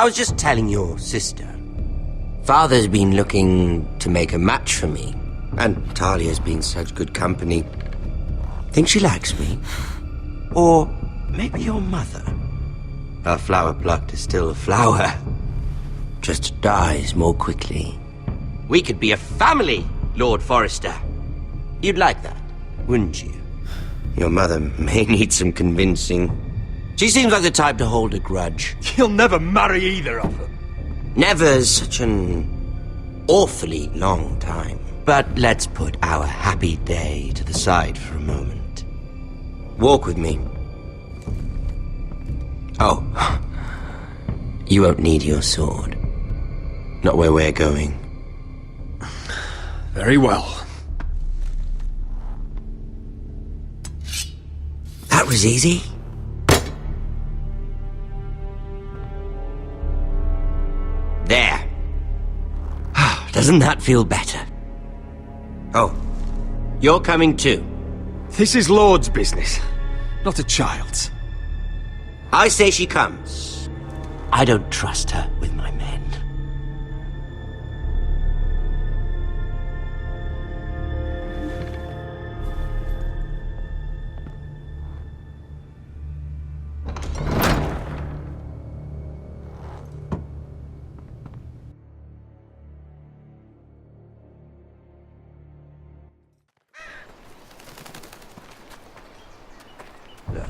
I was just telling your sister. Father's been looking to make a match for me, and Talia's been such good company. Think she likes me? Or maybe your mother? A flower plucked is still a flower, just dies more quickly. We could be a family, Lord Forrester. You'd like that, wouldn't you? Your mother may need some convincing. She seems like the type to hold a grudge. You'll never marry either of them. Never's such an awfully long time. But let's put our happy day to the side for a moment. Walk with me. Oh, you won't need your sword. Not where we're going. Very well. That was easy. There. Doesn't that feel better? Oh, you're coming too. This is Lord's business, not a child's. I say she comes. I don't trust her with my men.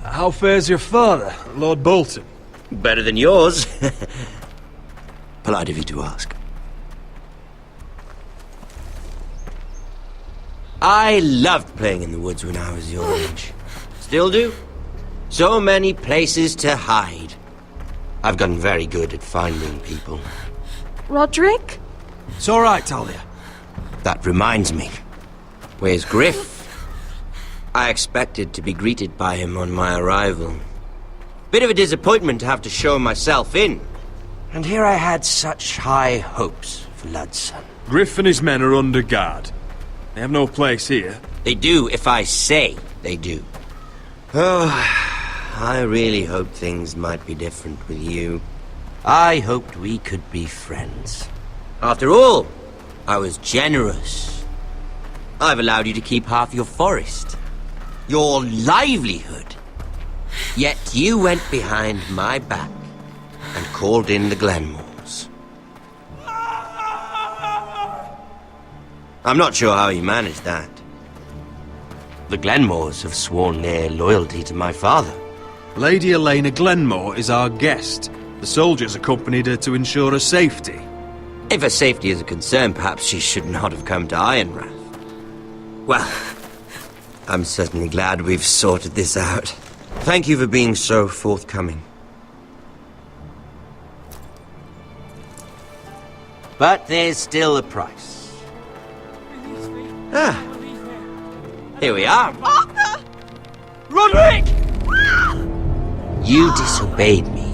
How fares your father, Lord Bolton? Better than yours. Polite of you to ask. I loved playing in the woods when I was your age. Still do. So many places to hide. I've gotten very good at finding people. Roderick? It's all right, Talia. That reminds me. Where's Griff? I expected to be greeted by him on my arrival. Bit of a disappointment to have to show myself in. And here I had such high hopes for Ludson. Griff and his men are under guard. They have no place here. They do if I say they do. Oh, I really hoped things might be different with you. I hoped we could be friends. After all, I was generous. I've allowed you to keep half your forest. Your livelihood. Yet you went behind my back and called in the Glenmores. I'm not sure how you managed that. The Glenmores have sworn their loyalty to my father. Lady Elena Glenmore is our guest. The soldiers accompanied her to ensure her safety. If her safety is a concern, perhaps she should not have come to Ironrath. Well, I'm certainly glad we've sorted this out. Thank you for being so forthcoming. But there's still a price. Ah, here we are. Arthur! Roderick! You disobeyed me.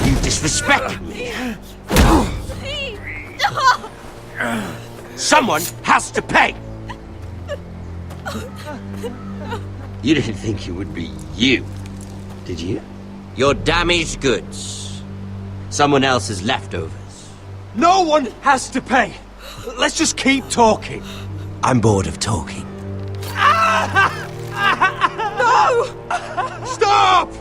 You disrespected me. Someone has to pay! You didn't think it would be you, did you? Your damaged goods. Someone else's leftovers. No one has to pay. Let's just keep talking. I'm bored of talking. No! Stop!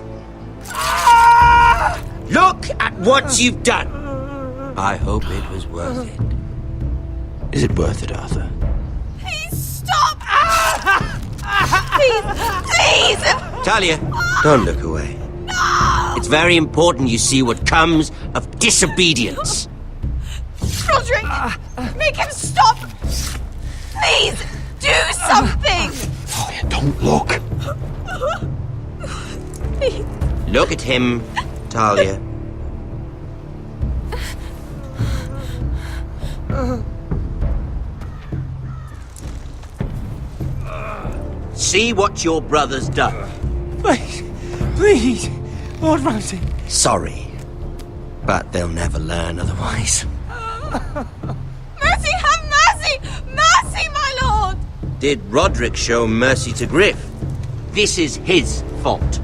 Look at what you've done! I hope it was worth it. Is it worth it, Arthur? Please stop! Please! Please! Talia, don't look away. No! It's very important you see what comes of disobedience. Roderick! Make him stop! Please! Do something! Talia, don't look. Please. Look at him, Talia. See what your brother's done. Please, please, Lord Ramsay. Sorry, but they'll never learn otherwise. Mercy, have mercy! Mercy, my lord! Did Roderick show mercy to Griff? This is his fault.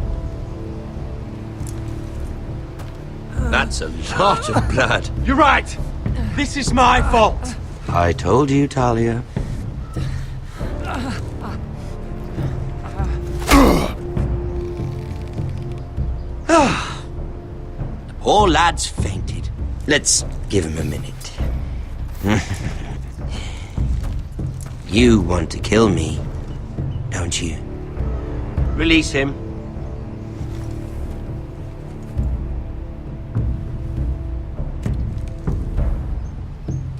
That's a lot of blood. You're right. This is my fault. I told you, Talia. The poor lad's fainted. Let's give him a minute. You want to kill me, don't you? Release him.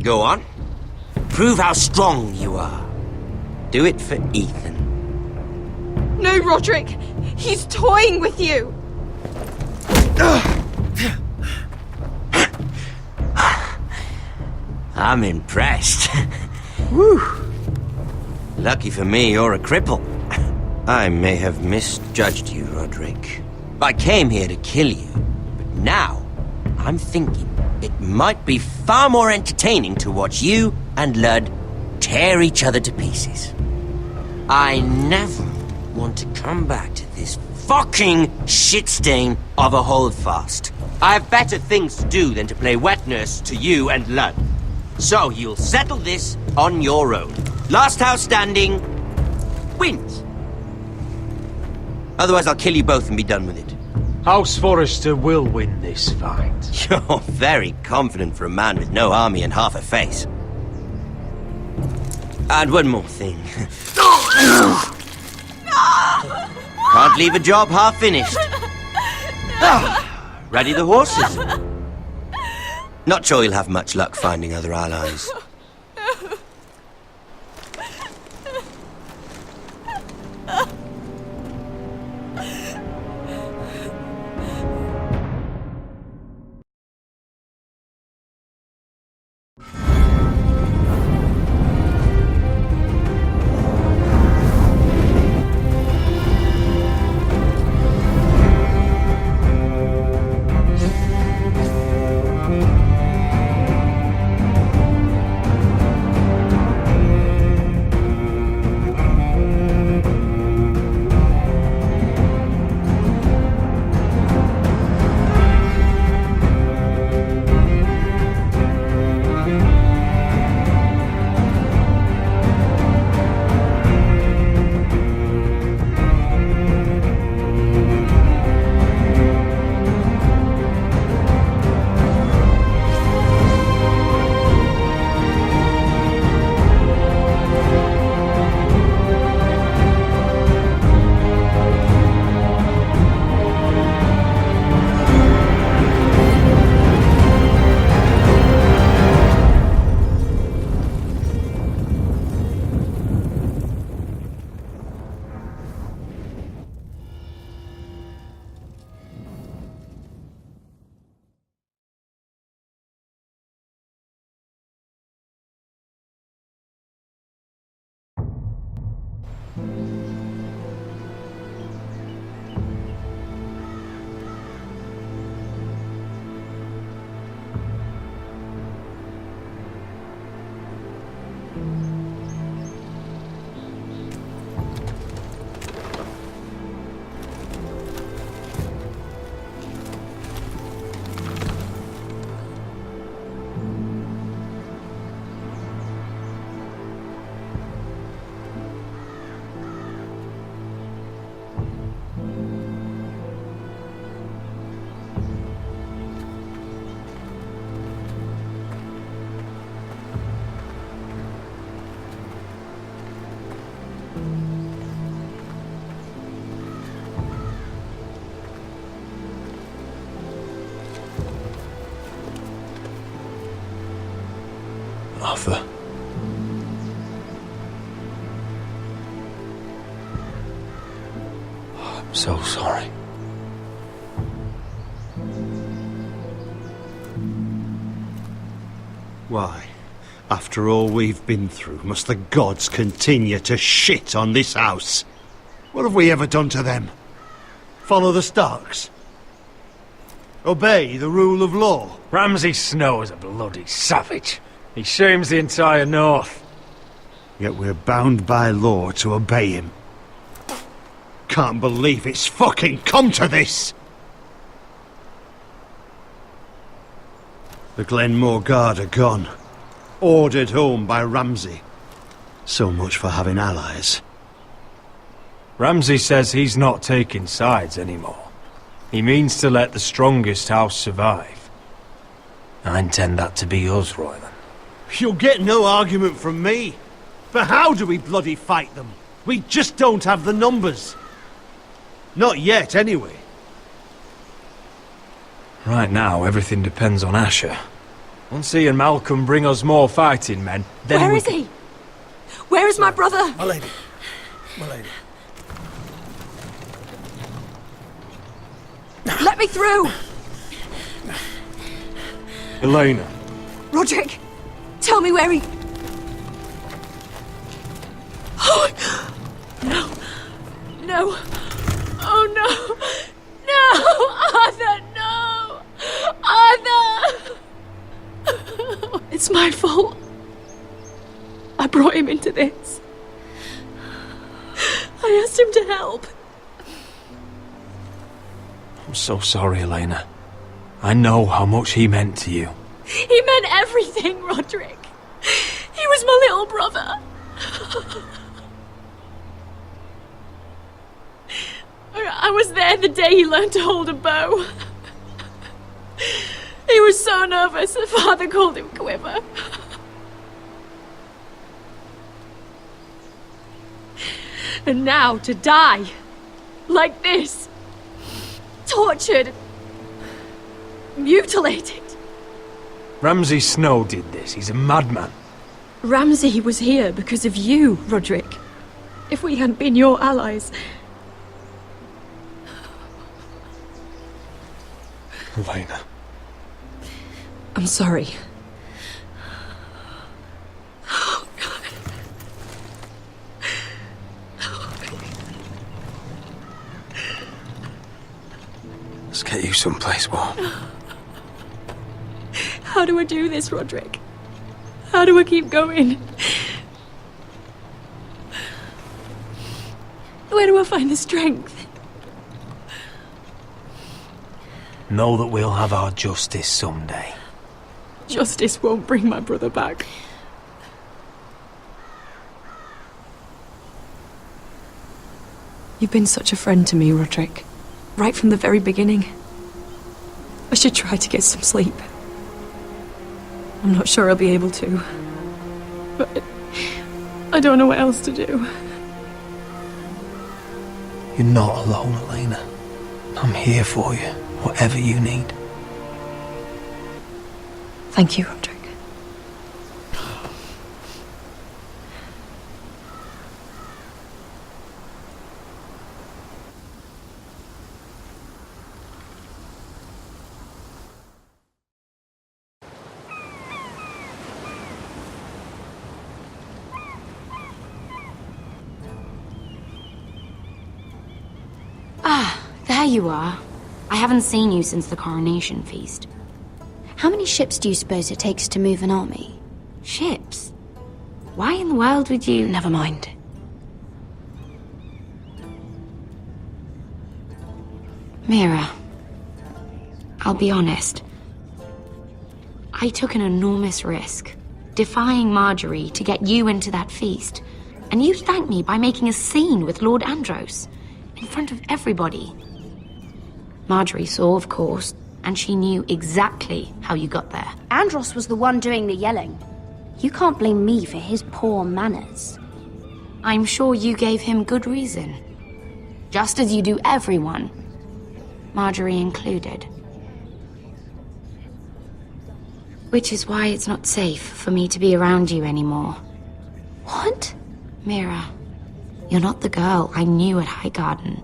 Go on. Prove how strong you are. Do it for Ethan. No, Roderick! He's toying with you! I'm impressed. Whew. Lucky for me, you're a cripple. I may have misjudged you, Roderick. I came here to kill you, but now I'm thinking it might be far more entertaining to watch you and Ludd tear each other to pieces. I never want to come back to this fucking shit stain of a holdfast. I have better things to do than to play wet nurse to you and Ludd. So you'll settle this on your own. Last house standing wins. Otherwise I'll kill you both and be done with it. House Forrester will win this fight. You're very confident for a man with no army and half a face. And one more thing. Can't leave a job half finished. Ready the horses? Not sure you'll have much luck finding other allies. Arthur. I'm so sorry. Why, after all we've been through, must the gods continue to shit on this house? What have we ever done to them? Follow the Starks? Obey the rule of law? Ramsay Snow is a bloody savage. He shames the entire North. Yet we're bound by law to obey him. Can't believe it's fucking come to this! The Glenmore Guard are gone. Ordered home by Ramsay. So much for having allies. Ramsay says he's not taking sides anymore. He means to let the strongest house survive. I intend that to be us, Royland. You'll get no argument from me. But how do we bloody fight them? We just don't have the numbers. Not yet, anyway. Right now, everything depends on Asher. Once he and Malcolm bring us more fighting men, then Where is he? Where is my brother? My lady. My lady. Let me through! Elena. Roderick, tell me where he... Oh, no. No. Oh, no. No! Arthur, no! Arthur! It's my fault. I brought him into this. I asked him to help. I'm so sorry, Elena. I know how much he meant to you. He meant everything, Roderick. He was my little brother. I was there the day he learned to hold a bow. He was so nervous that Father called him Quiver. And now to die like this, tortured, mutilated. Ramsay Snow did this. He's a madman. Ramsay was here because of you, Roderick. If we hadn't been your allies... Elena. I'm sorry. Let's get you someplace warm. How do I do this, Roderick? How do I keep going? Where do I find the strength? Know that we'll have our justice someday. Justice won't bring my brother back. You've been such a friend to me, Roderick. Right from the very beginning. I should try to get some sleep. I'm not sure I'll be able to. But I don't know what else to do. You're not alone, Elena. I'm here for you, whatever you need. Thank you, Roderick. There you are. I haven't seen you since the coronation feast. How many ships do you suppose it takes to move an army? Ships? Why in the world would you... Never mind. Mira, I'll be honest. I took an enormous risk, defying Marjorie to get you into that feast. And you thanked me by making a scene with Lord Andros, in front of everybody. Marjorie saw, of course, and she knew exactly how you got there. Andros was the one doing the yelling. You can't blame me for his poor manners. I'm sure you gave him good reason. Just as you do everyone, Marjorie included. Which is why it's not safe for me to be around you anymore. What? Mira, you're not the girl I knew at Highgarden.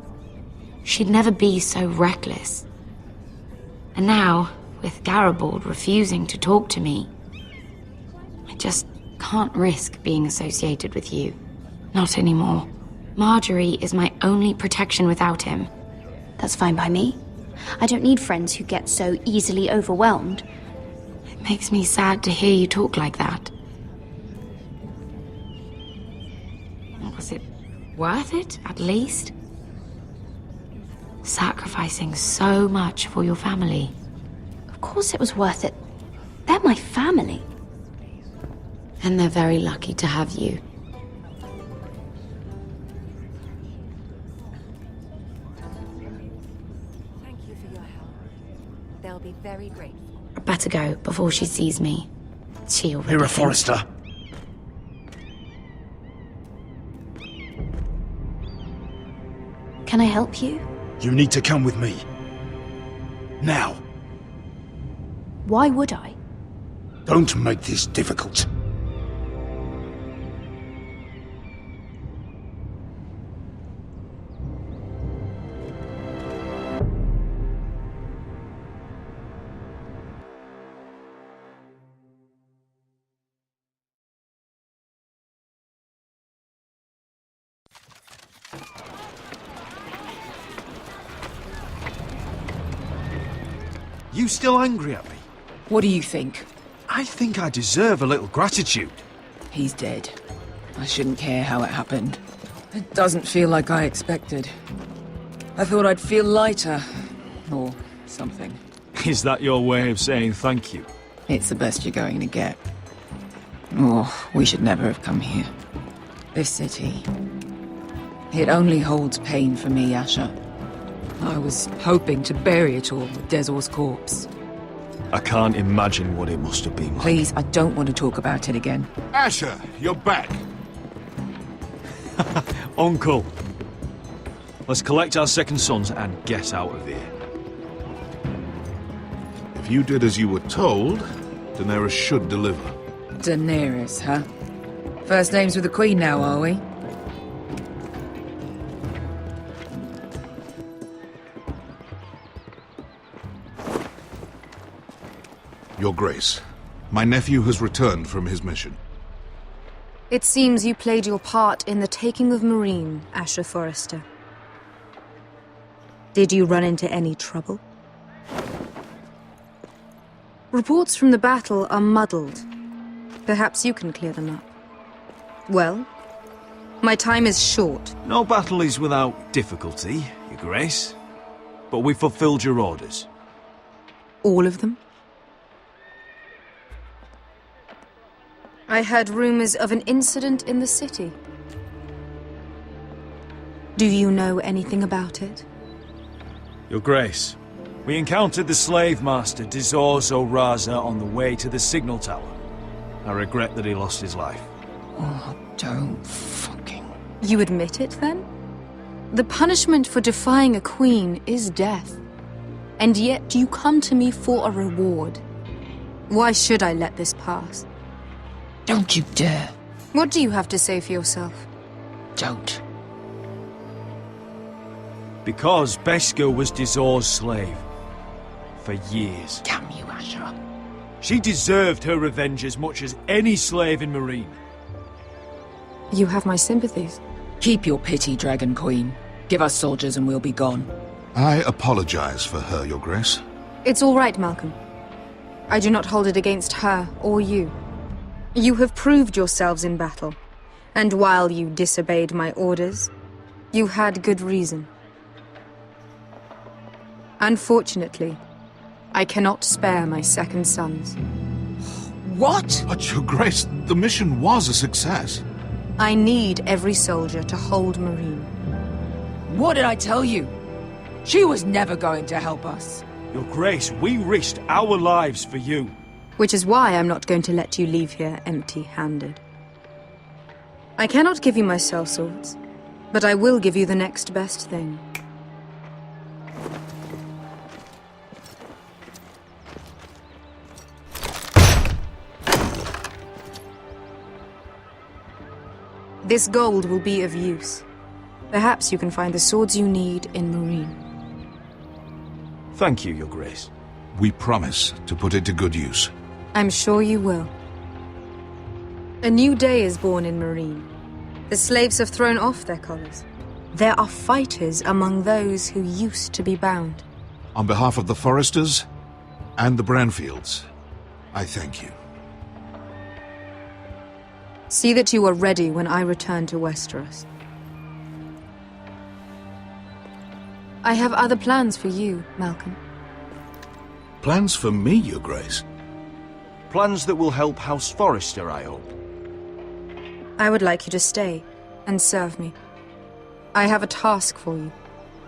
She'd never be so reckless. And now, with Garibald refusing to talk to me, I just can't risk being associated with you. Not anymore. Marjorie is my only protection without him. That's fine by me. I don't need friends who get so easily overwhelmed. It makes me sad to hear you talk like that. Was it worth it, at least? Sacrificing so much for your family. Of course it was worth it. my family. And they're very lucky to have you. Thank you for your help. They'll be very grateful. I better go before she sees me. She already Mira thinks- Forrester. Can I help you? You need to come with me. Now. Why would I? Don't make this difficult. You still angry at me? What do you think? I think I deserve a little gratitude. He's dead. I shouldn't care how it happened. It doesn't feel like I expected. I thought I'd feel lighter. Or something. Is that your way of saying thank you? It's the best you're going to get. Oh, we should never have come here. This city. It only holds pain for me, Asher. I was hoping to bury it all with Dezor's corpse. I can't imagine what it must have been like. Please, I don't want to talk about it again. Asher, you're back. Uncle. Let's collect our second sons and get out of here. If you did as you were told, Daenerys should deliver. Daenerys, huh? First names with the Queen now, are we? Your Grace, my nephew has returned from his mission. It seems you played your part in the taking of Meereen, Asher Forrester. Did you run into any trouble? Reports from the battle are muddled. Perhaps you can clear them up. Well, my time is short. No battle is without difficulty, Your Grace. But we fulfilled your orders. All of them? I heard rumors of an incident in the city. Do you know anything about it? Your Grace, we encountered the slave master Dizor Zoraza on the way to the signal tower. I regret that he lost his life. Oh, don't fucking... You admit it, then? The punishment for defying a queen is death. And yet you come to me for a reward. Why should I let this pass? Don't you dare. What do you have to say for yourself? Don't. Because Beskha was Dizor's slave. For years. Damn you, Asher. She deserved her revenge as much as any slave in Meereen. You have my sympathies. Keep your pity, Dragon Queen. Give us soldiers and we'll be gone. I apologize for her, Your Grace. It's all right, Malcolm. I do not hold it against her or you. You have proved yourselves in battle, and while you disobeyed my orders, you had good reason. Unfortunately, I cannot spare my second sons. What? But, Your Grace, the mission was a success. I need every soldier to hold Meereen. What did I tell you? She was never going to help us. Your Grace, we risked our lives for you. Which is why I'm not going to let you leave here empty-handed. I cannot give you my sellswords, but I will give you the next best thing. This gold will be of use. Perhaps you can find the swords you need in Meereen. Thank you, Your Grace. We promise to put it to good use. I'm sure you will. A new day is born in Meereen. The slaves have thrown off their collars. There are fighters among those who used to be bound. On behalf of the Forresters and the Branfields, I thank you. See that you are ready when I return to Westeros. I have other plans for you, Malcolm. Plans for me, Your Grace? Plans that will help House Forrester, I hope. I would like you to stay and serve me. I have a task for you.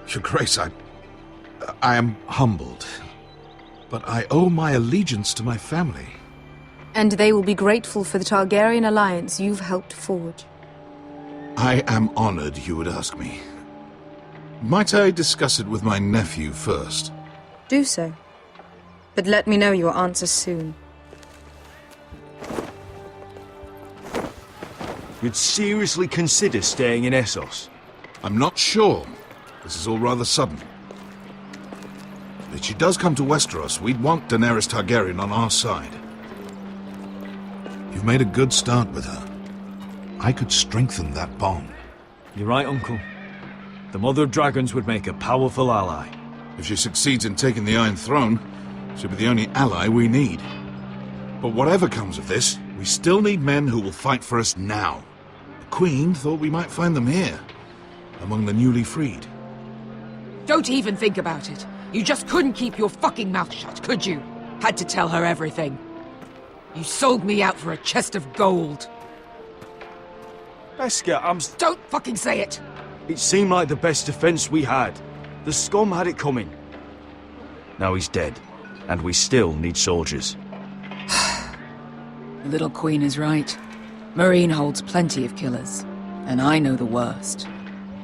Your Grace, I am humbled. But I owe my allegiance to my family. And they will be grateful for the Targaryen alliance you've helped forge. I am honored you would ask me. Might I discuss it with my nephew first? Do so. But let me know your answer soon. You'd seriously consider staying in Essos? I'm not sure. This is all rather sudden. If she does come to Westeros, we'd want Daenerys Targaryen on our side. You've made a good start with her. I could strengthen that bond. You're right, Uncle. The Mother of Dragons would make a powerful ally. If she succeeds in taking the Iron Throne, she'll be the only ally we need. But whatever comes of this, we still need men who will fight for us now. The Queen thought we might find them here, among the newly freed. Don't even think about it. You just couldn't keep your fucking mouth shut, could you? Had to tell her everything. You sold me out for a chest of gold. Beskha, Don't fucking say it! It seemed like the best defense we had. The scum had it coming. Now he's dead, and we still need soldiers. The little queen is right. Marine holds plenty of killers, and I know the worst.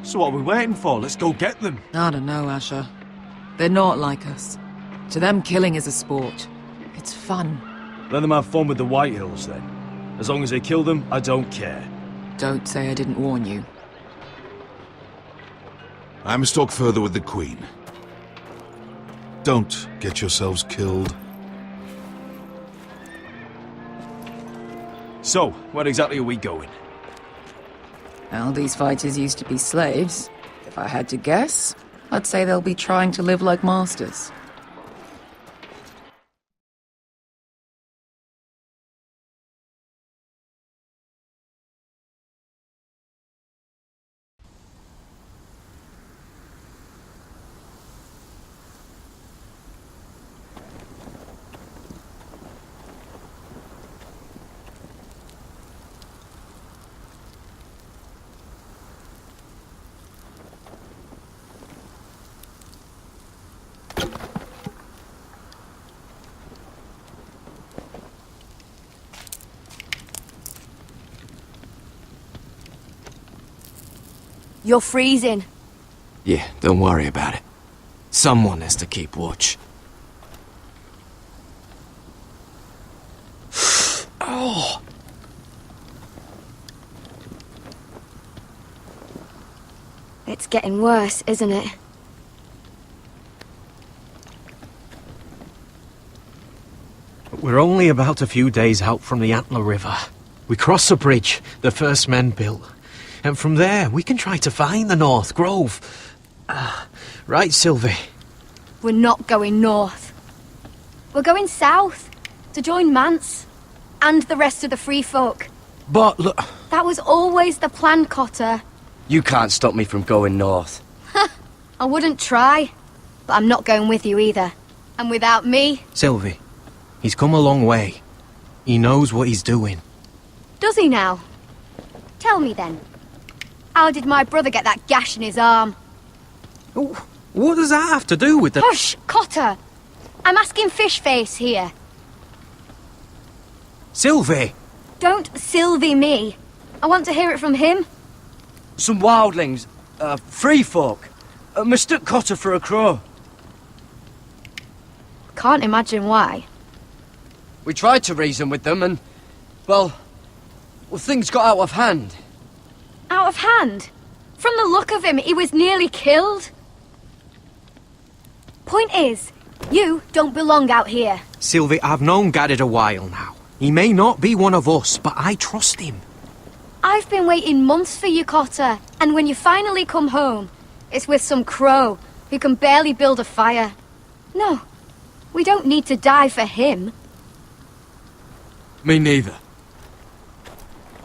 So what are we waiting for? Let's go get them. I don't know, Asher. They're not like us. To them, killing is a sport. It's fun. Let them have fun with the White Hills, then. As long as they kill them, I don't care. Don't say I didn't warn you. I must talk further with the Queen. Don't get yourselves killed. So, where exactly are we going? Well, these fighters used to be slaves. If I had to guess, I'd say they'll be trying to live like masters. You're freezing. Yeah, don't worry about it. Someone has to keep watch. Oh! It's getting worse, isn't it? We're only about a few days out from the Antler River. We cross the bridge the first men built. And from there, we can try to find the North Grove. Right, Sylvie? We're not going north. We're going south, to join Mance, and the rest of the Free Folk. But look... That was always the plan, Cotter. You can't stop me from going north. I wouldn't try, but I'm not going with you either. And without me... Sylvie, he's come a long way. He knows what he's doing. Does he now? Tell me then. How did my brother get that gash in his arm? What does that have to do with the... Hush, Cotter! I'm asking Fishface here. Sylvie! Don't Sylvie me. I want to hear it from him. Some wildlings, free folk, mistook Cotter for a crow. Can't imagine why. We tried to reason with them and, well, things got out of hand. Out of hand? From the look of him, he was nearly killed. Point is, you don't belong out here. Sylvie, I've known Gaddard a while now. He may not be one of us, but I trust him. I've been waiting months for you, Cotter, and when you finally come home, it's with some crow who can barely build a fire. No, we don't need to die for him. Me neither.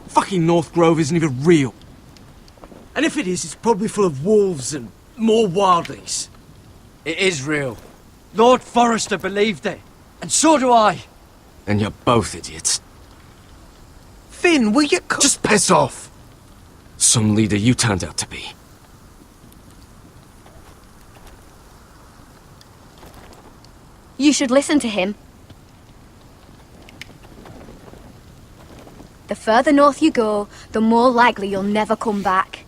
Fucking North Grove isn't even real. And if it is, it's probably full of wolves and more wildlings. It is real. Lord Forrester believed it, and so do I. And you're both idiots. Finn, will you Just piss off! Some leader you turned out to be. You should listen to him. The further north you go, the more likely you'll never come back.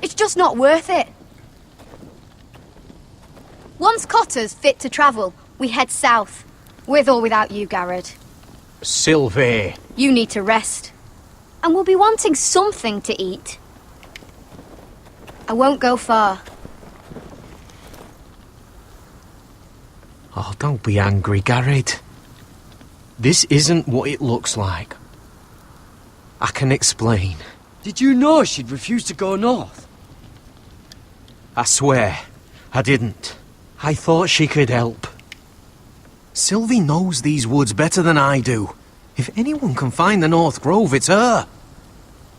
It's just not worth it. Once Cotter's fit to travel, we head south. With or without you, Garrett. Sylvie. You need to rest. And we'll be wanting something to eat. I won't go far. Oh, don't be angry, Garrett. This isn't what it looks like. I can explain. Did you know she'd refuse to go north? I swear, I didn't. I thought she could help. Sylvie knows these woods better than I do. If anyone can find the North Grove, it's her.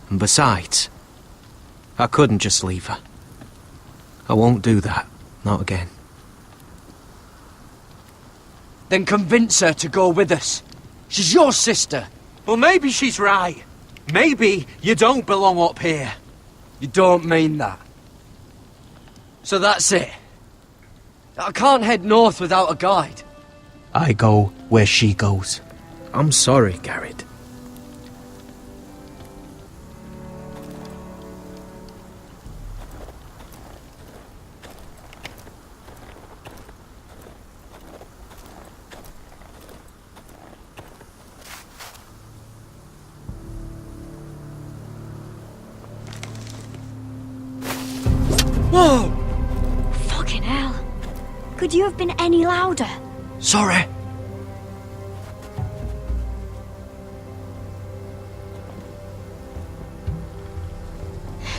And besides, I couldn't just leave her. I won't do that. Not again. Then convince her to go with us. She's your sister. Well, maybe she's right. Maybe you don't belong up here. You don't mean that. So that's it. I can't head north without a guide. I go where she goes. I'm sorry, Garrett. Whoa! Fucking hell. Could you have been any louder? Sorry.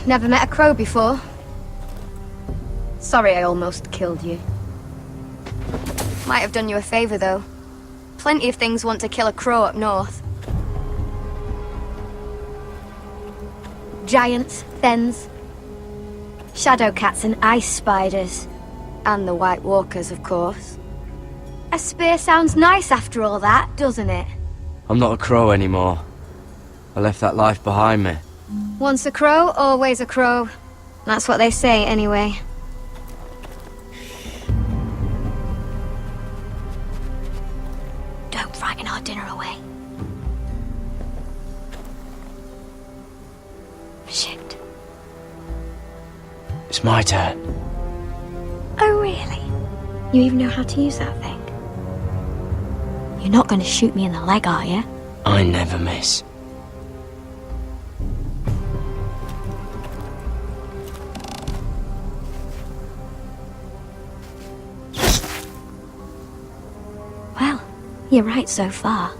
Never met a crow before. Sorry I almost killed you. Might have done you a favor, though. Plenty of things want to kill a crow up north. Giants, thens, shadow cats and ice spiders. And the White Walkers, of course. A spear sounds nice after all that, doesn't it? I'm not a crow anymore. I left that life behind me. Once a crow, always a crow. That's what they say, anyway. Don't frighten our dinner away. Shit. It's my turn. Oh, really? You even know how to use that thing? You're not going to shoot me in the leg, are you? I never miss. Well, you're right so far.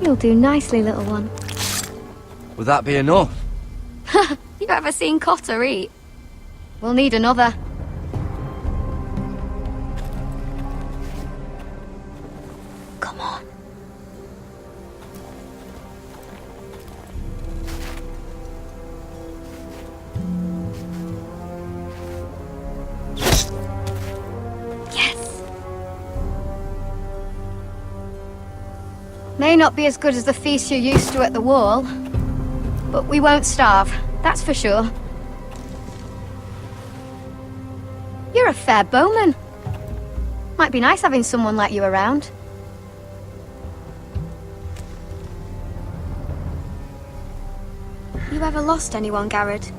You'll do nicely, little one. Would that be enough? You ever seen Cotter eat? We'll need another. Come on. Yes. May not be as good as the feast you're used to at the wall, but we won't starve. That's for sure. You're a fair bowman. Might be nice having someone like you around. You ever lost anyone, Garrett?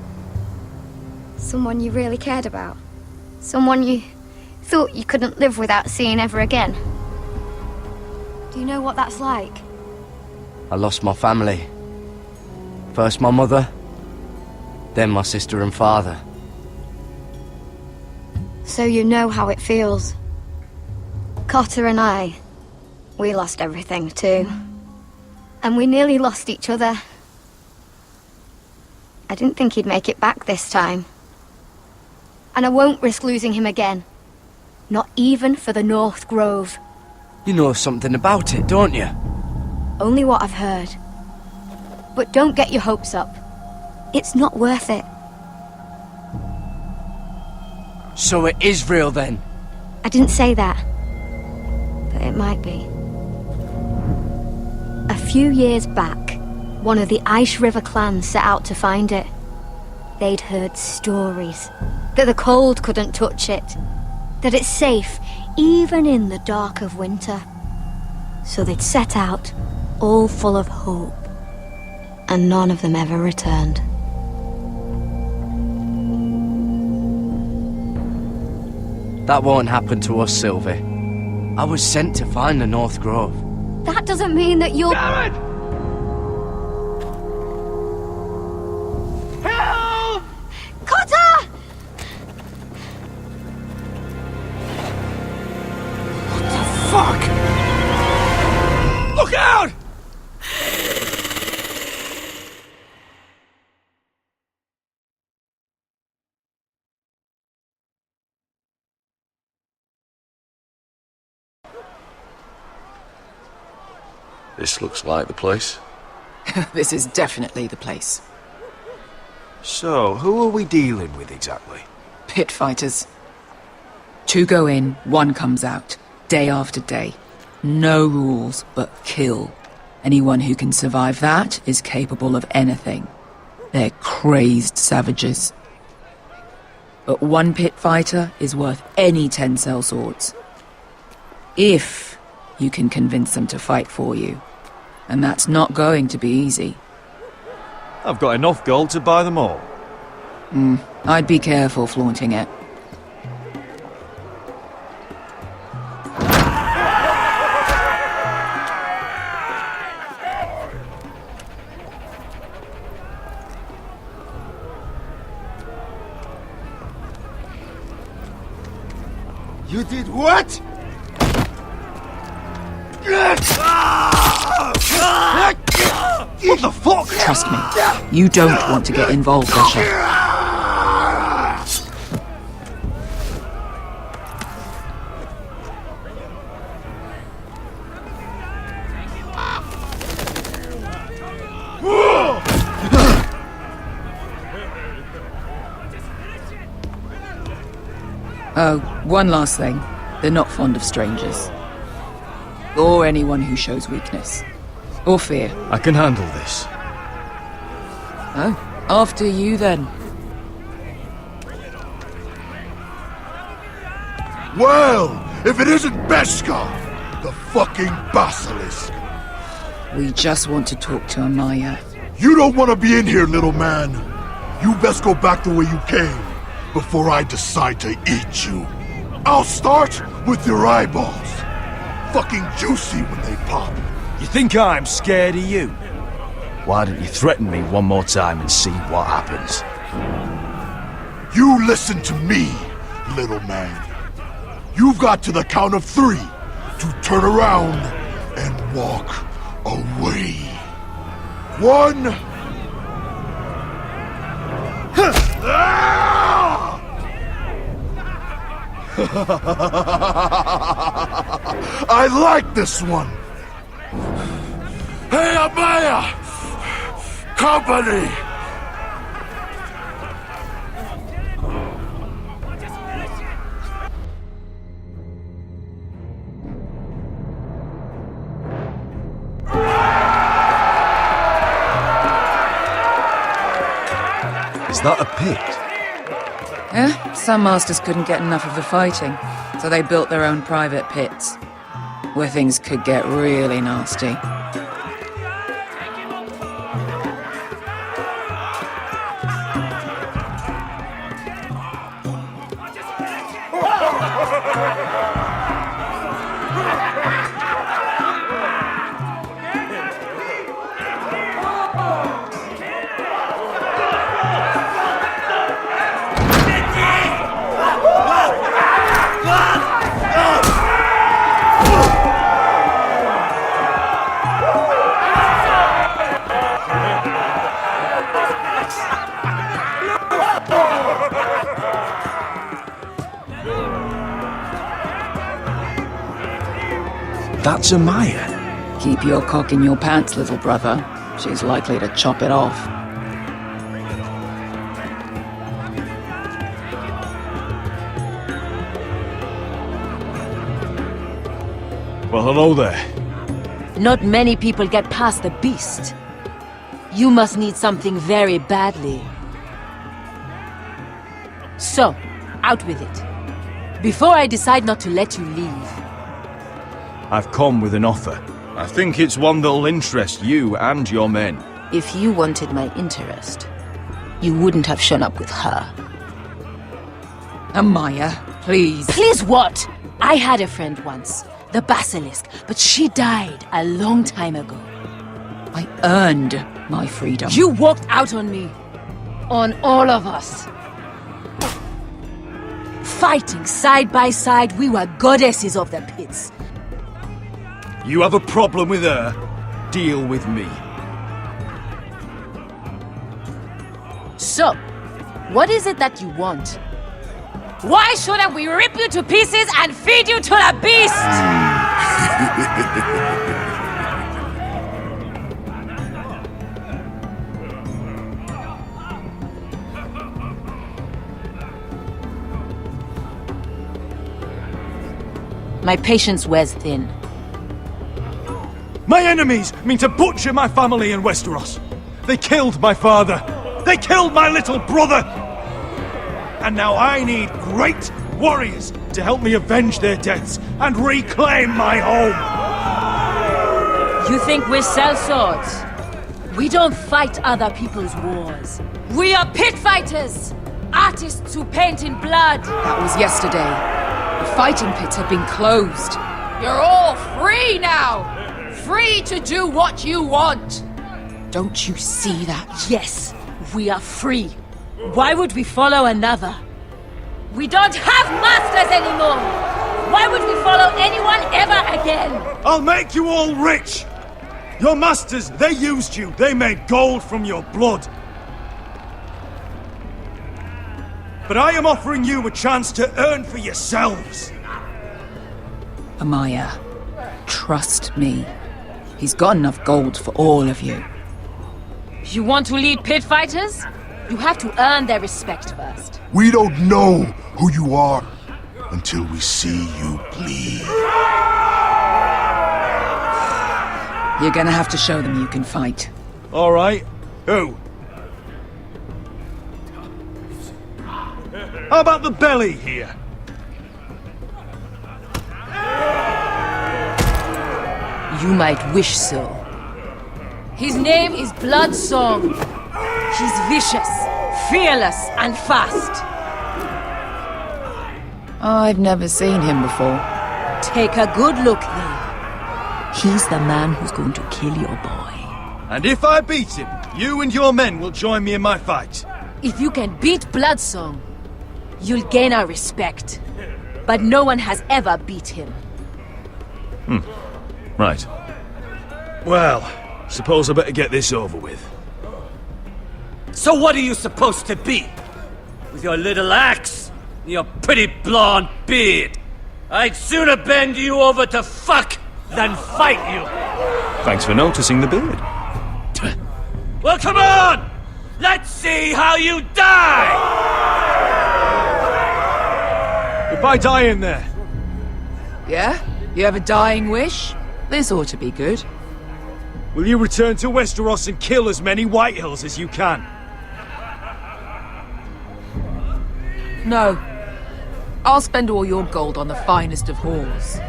Someone you really cared about? Someone you thought you couldn't live without seeing ever again? Do you know what that's like? I lost my family. First my mother, then my sister and father. So you know how it feels. Cotter and I, we lost everything too. And we nearly lost each other. I didn't think he'd make it back this time. And I won't risk losing him again. Not even for the North Grove. You know something about it, don't you? Only what I've heard. But don't get your hopes up. It's not worth it. So it is real then? I didn't say that. But it might be. A few years back, one of the Ice River clans set out to find it. They'd heard stories that the cold couldn't touch it, that it's safe even in the dark of winter. So they'd set out, all full of hope, and none of them ever returned. That won't happen to us, Sylvie. I was sent to find the North Grove. That doesn't mean that you'll... Garrett! Help! Cotter! Fuck! Look out! This looks like the place. This is definitely the place. So, who are we dealing with exactly? Pit fighters. 2 go in, 1 comes out. Day after day. No rules, but kill. Anyone who can survive that is capable of anything. They're crazed savages. But 1 pit fighter is worth any 10 sellswords. If you can convince them to fight for you. And that's not going to be easy. I've got enough gold to buy them all. I'd be careful flaunting it. You did what? What the fuck? Trust me, you don't want to get involved, Asher. Oh, one last thing. They're not fond of strangers. Or anyone who shows weakness. Or fear. I can handle this. Oh, after you then. Well, if it isn't Beskar, the fucking basilisk. We just want to talk to Amaya. You don't want to be in here, little man. You best go back the way you came, before I decide to eat you. I'll start with your eyeballs. Fucking juicy when they pop. You think I'm scared of you? Why don't you threaten me one more time and see what happens? You listen to me, little man. You've got to the count of 3 to turn around and walk away. 1. I like this one. Hey, Amaya! Company! Is that a pit? Some masters couldn't get enough of the fighting, so they built their own private pits, where things could get really nasty. That's Amaya. Keep your cock in your pants, little brother. She's likely to chop it off. Well, hello there. Not many people get past the beast. You must need something very badly. So, out with it. Before I decide not to let you leave. I've come with an offer. I think it's one that'll interest you and your men. If you wanted my interest, you wouldn't have shown up with her. Amaya, please. Please what? I had a friend once, the Basilisk, but she died a long time ago. I earned my freedom. You walked out on me. On all of us. Fighting side by side, we were goddesses of the pits. You have a problem with her? Deal with me. So, what is it that you want? Why shouldn't we rip you to pieces and feed you to the beast? My patience wears thin. My enemies mean to butcher my family in Westeros. They killed my father. They killed my little brother. And now I need great warriors to help me avenge their deaths and reclaim my home. You think we sell swords? We don't fight other people's wars. We are pit fighters! Artists who paint in blood! That was yesterday. The fighting pits have been closed. You're all free now! Free to do what you want! Don't you see that? Yes, we are free. Why would we follow another? We don't have masters anymore! Why would we follow anyone ever again? I'll make you all rich! Your masters, they used you. They made gold from your blood. But I am offering you a chance to earn for yourselves. Amaya, trust me. He's got enough gold for all of you. You want to lead pit fighters? You have to earn their respect first. We don't know who you are until we see you bleed. You're gonna have to show them you can fight. All right. Who? How about the belly here? You might wish so. His name is Bloodsong. He's vicious, fearless, and fast. I've never seen him before. Take a good look then. He's the man who's going to kill your boy. And if I beat him, you and your men will join me in my fight. If you can beat Bloodsong, you'll gain our respect. But no one has ever beat him. Right. Well, suppose I better get this over with. So what are you supposed to be? With your little axe and your pretty blonde beard? I'd sooner bend you over to fuck than fight you. Thanks for noticing the beard. Well, come on! Let's see how you die! If I die in there. Yeah? You have a dying wish? This ought to be good. Will you return to Westeros and kill as many Whitehills as you can? No. I'll spend all your gold on the finest of whores.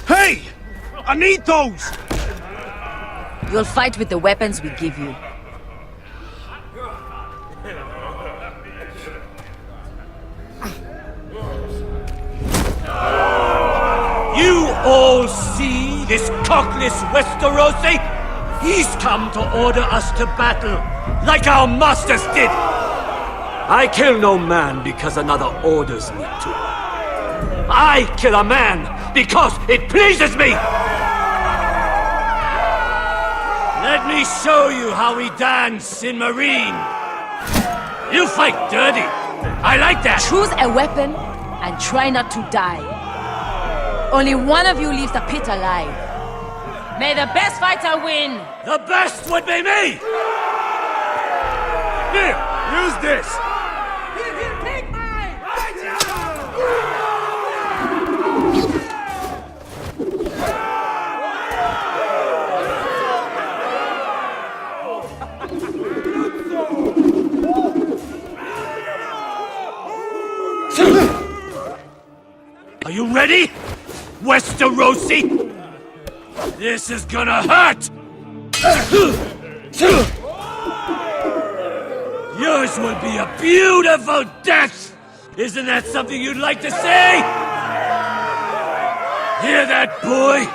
Hey! I need those! You'll fight with the weapons we give you. You all see this cockless Westerosi? He's come to order us to battle, like our masters did. I kill no man because another orders me to. I kill a man because it pleases me! Let me show you how we dance in Marine. You fight dirty. I like that. Choose a weapon and try not to die. Only one of you leaves the pit alive. May the best fighter win! The best would be me! Here, use this! Ready? Westerosi? This is gonna hurt! Yours will be a beautiful death! Isn't that something you'd like to say? Hear that, boy?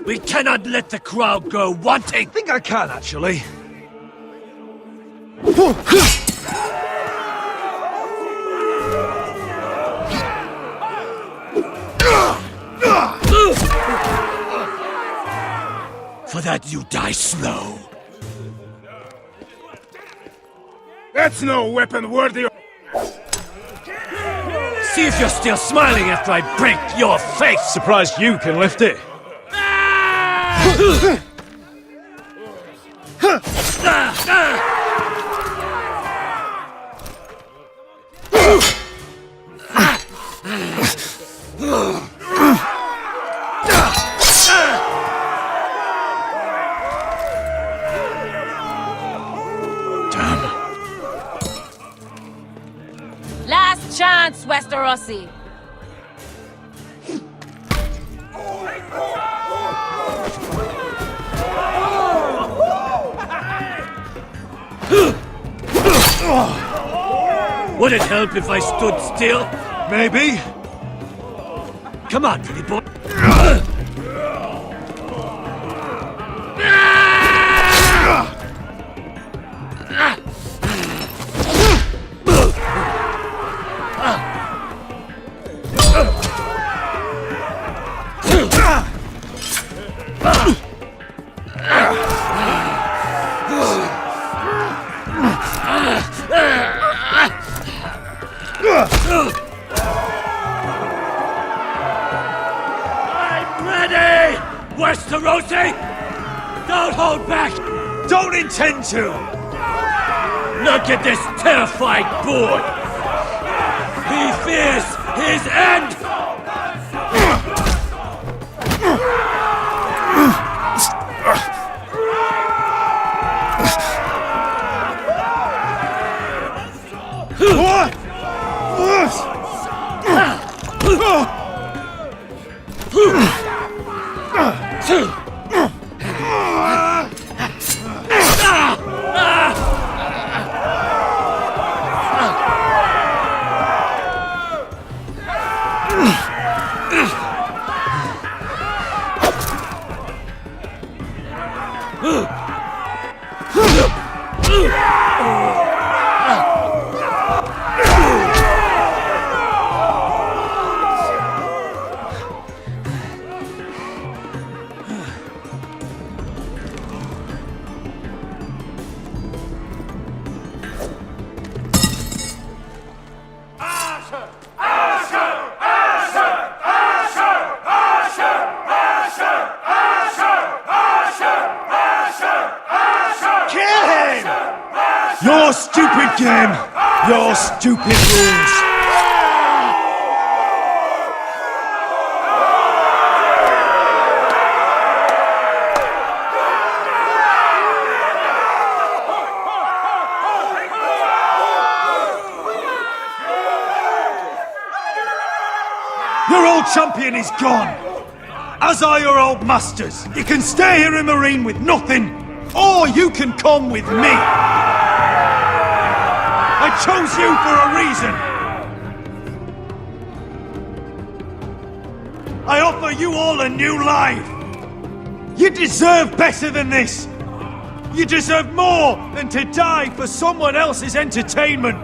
We cannot let the crowd go wanting! I think I can, actually. For that you die slow. That's no weapon worthy of... See if you're still smiling after I break your face! Surprised you can lift it. Last chance, Westerosi. Would it help if I stood still? Maybe. Come on, pretty boy. I'm ready! Westerosi! Don't hold back! Don't intend to! Look at this terrified boy! He fears his end! Your stupid game! Your stupid rules! Your old champion is gone! As are your old masters! You can stay here in Marine with nothing, or you can come with me! I chose you for a reason! I offer you all a new life! You deserve better than this! You deserve more than to die for someone else's entertainment!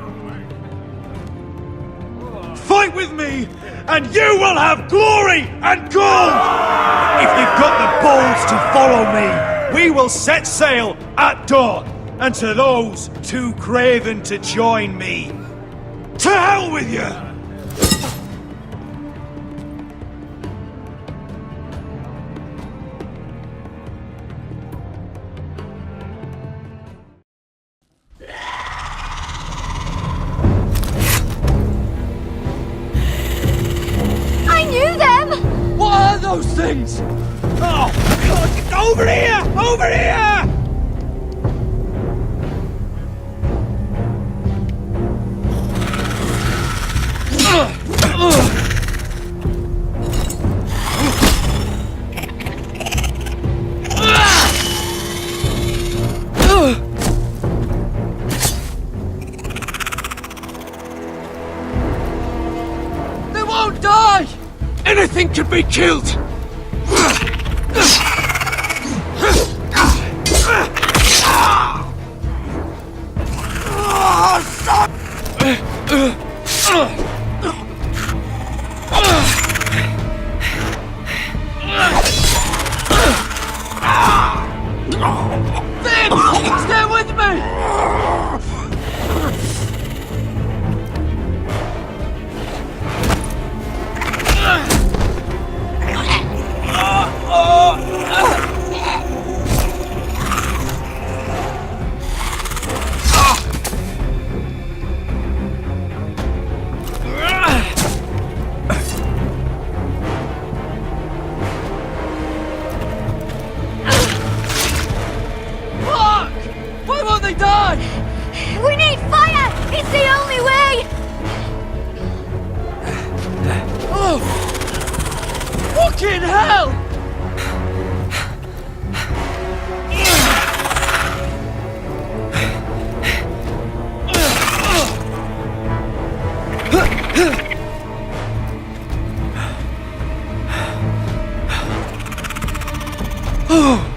Fight with me, and you will have glory and gold! If you've got the balls to follow me, we will set sail at dawn. And to those too craven to join me, to hell with you! I knew them! What are those things? Oh, God, over here! Over here! can be killed! Stay with me! Why won't they die? We need fire! It's the only way! Oh! Fucking hell! Oh!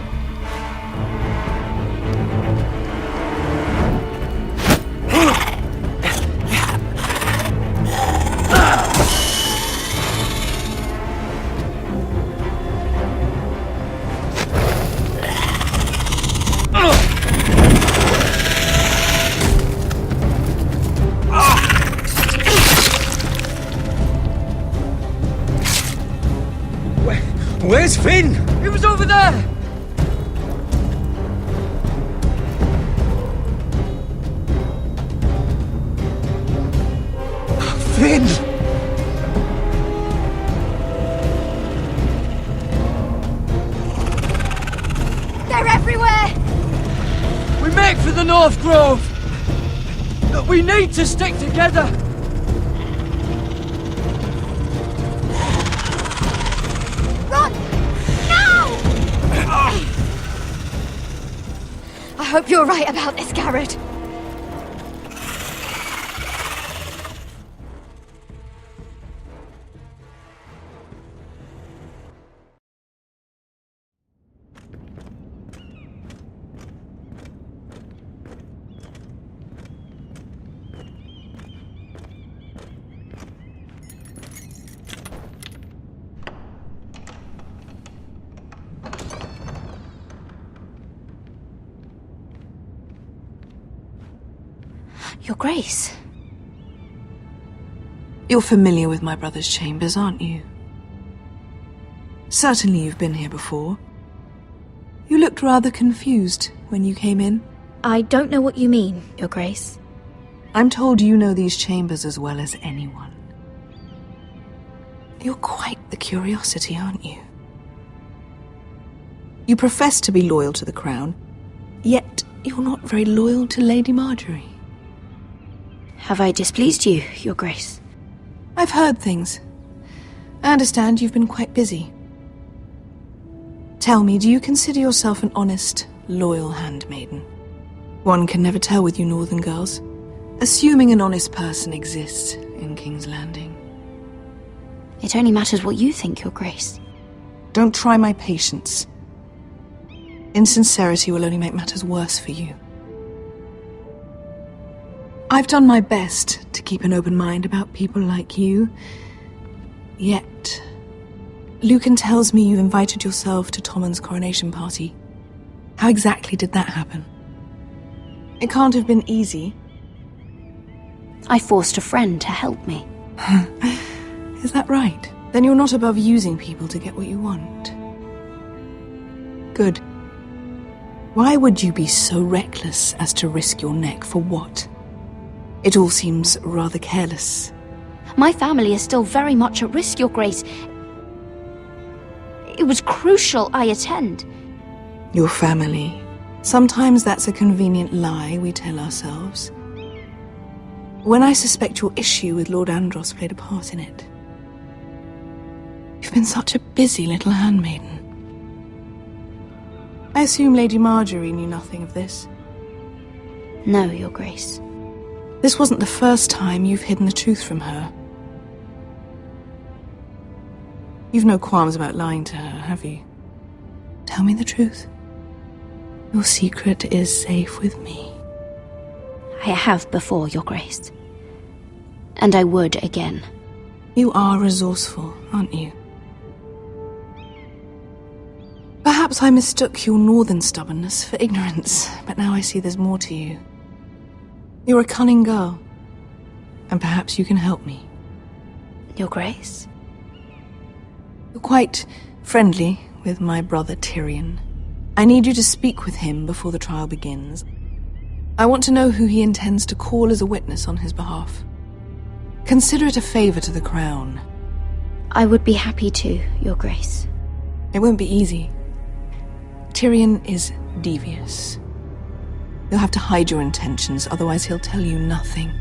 Where's Finn? He was over there! Finn! They're everywhere! We make for the North Grove! But we need to stick together! Run! Now! I hope you're right about this, Garrett. Your Grace. You're familiar with my brother's chambers, aren't you? Certainly you've been here before. You looked rather confused when you came in. I don't know what you mean, Your Grace. I'm told you know these chambers as well as anyone. You're quite the curiosity, aren't you? You profess to be loyal to the crown, yet you're not very loyal to Lady Marjorie. Have I displeased you, Your Grace? I've heard things. I understand you've been quite busy. Tell me, do you consider yourself an honest, loyal handmaiden? One can never tell with you northern girls. Assuming an honest person exists in King's Landing. It only matters what you think, Your Grace. Don't try my patience. Insincerity will only make matters worse for you. I've done my best to keep an open mind about people like you. Yet, Lucan tells me you invited yourself to Tommen's coronation party. How exactly did that happen? It can't have been easy. I forced a friend to help me. Is that right? Then you're not above using people to get what you want. Good. Why would you be so reckless as to risk your neck for what? It all seems rather careless. My family is still very much at risk, Your Grace. It was crucial I attend. Your family. Sometimes that's a convenient lie we tell ourselves. When I suspect your issue with Lord Andros played a part in it. You've been such a busy little handmaiden. I assume Lady Marjorie knew nothing of this. No, Your Grace. This wasn't the first time you've hidden the truth from her. You've no qualms about lying to her, have you? Tell me the truth. Your secret is safe with me. I have before, Your Grace. And I would again. You are resourceful, aren't you? Perhaps I mistook your northern stubbornness for ignorance, but now I see there's more to you. You're a cunning girl, and perhaps you can help me. Your Grace? You're quite friendly with my brother Tyrion. I need you to speak with him before the trial begins. I want to know who he intends to call as a witness on his behalf. Consider it a favor to the crown. I would be happy to, Your Grace. It won't be easy. Tyrion is devious. You'll have to hide your intentions, otherwise he'll tell you nothing.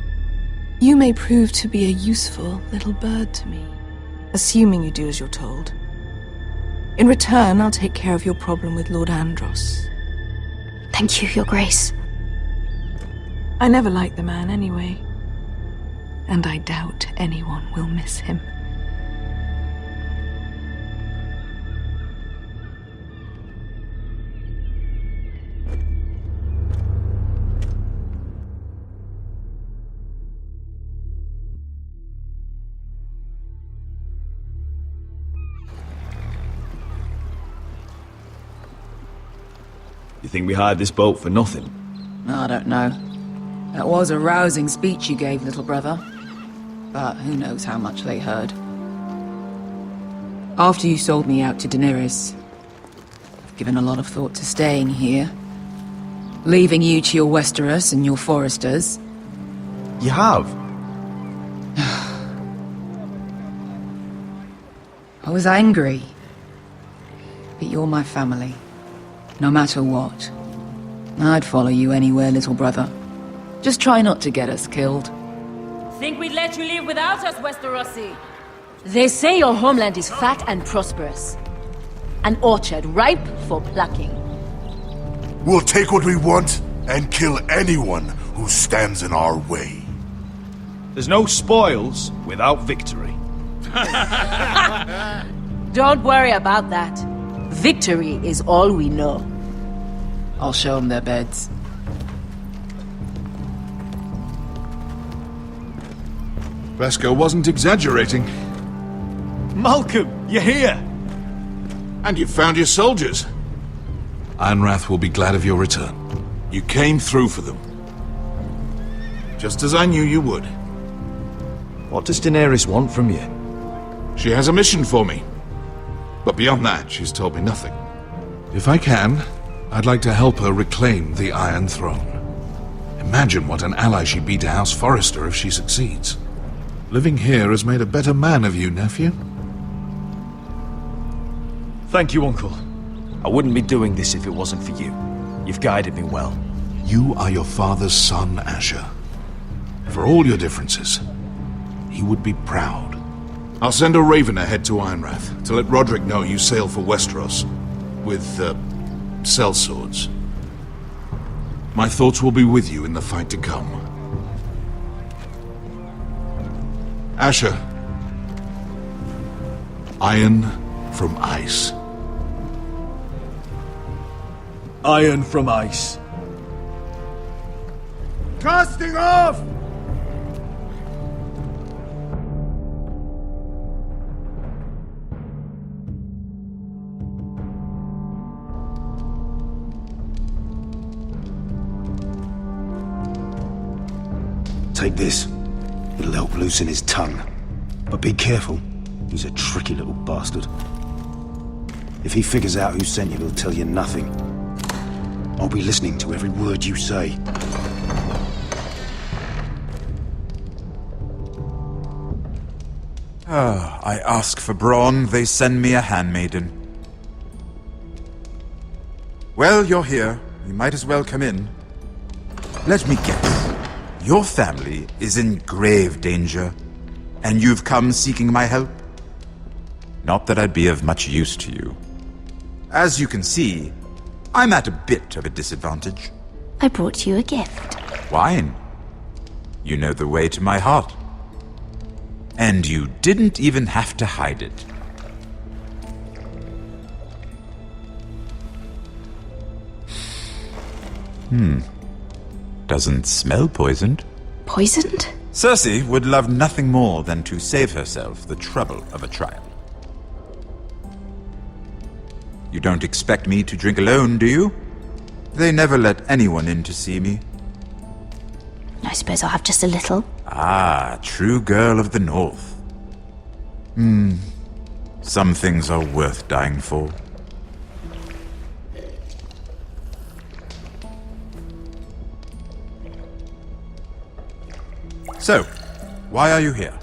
You may prove to be a useful little bird to me, assuming you do as you're told. In return, I'll take care of your problem with Lord Andros. Thank you, Your Grace. I never liked the man anyway, and I doubt anyone will miss him. You think we hired this boat for nothing? I don't know. That was a rousing speech you gave, little brother. But who knows how much they heard. After you sold me out to Daenerys, I've given a lot of thought to staying here. Leaving you to your Westeros and your Foresters. You have? I was angry. But you're my family. No matter what. I'd follow you anywhere, little brother. Just try not to get us killed. Think we'd let you leave without us, Westerosi? They say your homeland is fat and prosperous. An orchard ripe for plucking. We'll take what we want and kill anyone who stands in our way. There's no spoils without victory. Don't worry about that. Victory is all we know. I'll show them their beds. Bresco wasn't exaggerating. Malcolm, you're here! And you've found your soldiers. Ironrath will be glad of your return. You came through for them. Just as I knew you would. What does Daenerys want from you? She has a mission for me. But beyond that, she's told me nothing. If I can, I'd like to help her reclaim the Iron Throne. Imagine what an ally she'd be to House Forrester if she succeeds. Living here has made a better man of you, nephew. Thank you, Uncle. I wouldn't be doing this if it wasn't for you. You've guided me well. You are your father's son, Asher. For all your differences, he would be proud. I'll send a raven ahead to Ironrath to let Roderick know you sail for Westeros with, sellswords. My thoughts will be with you in the fight to come. Asher. Iron from ice. Iron from ice. Casting off! Take this. It'll help loosen his tongue. But be careful. He's a tricky little bastard. If he figures out who sent you, he'll tell you nothing. I'll be listening to every word you say. I ask for brawn, they send me a handmaiden. Well, you're here. You might as well come in. Let me guess. Your family is in grave danger, and you've come seeking my help? Not that I'd be of much use to you. As you can see, I'm at a bit of a disadvantage. I brought you a gift. Wine. You know the way to my heart. And you didn't even have to hide it. Doesn't smell poisoned. Poisoned? Cersei would love nothing more than to save herself the trouble of a trial. You don't expect me to drink alone, do you? They never let anyone in to see me. I suppose I'll have just a little. Ah, true girl of the North. Some things are worth dying for. So, why are you here?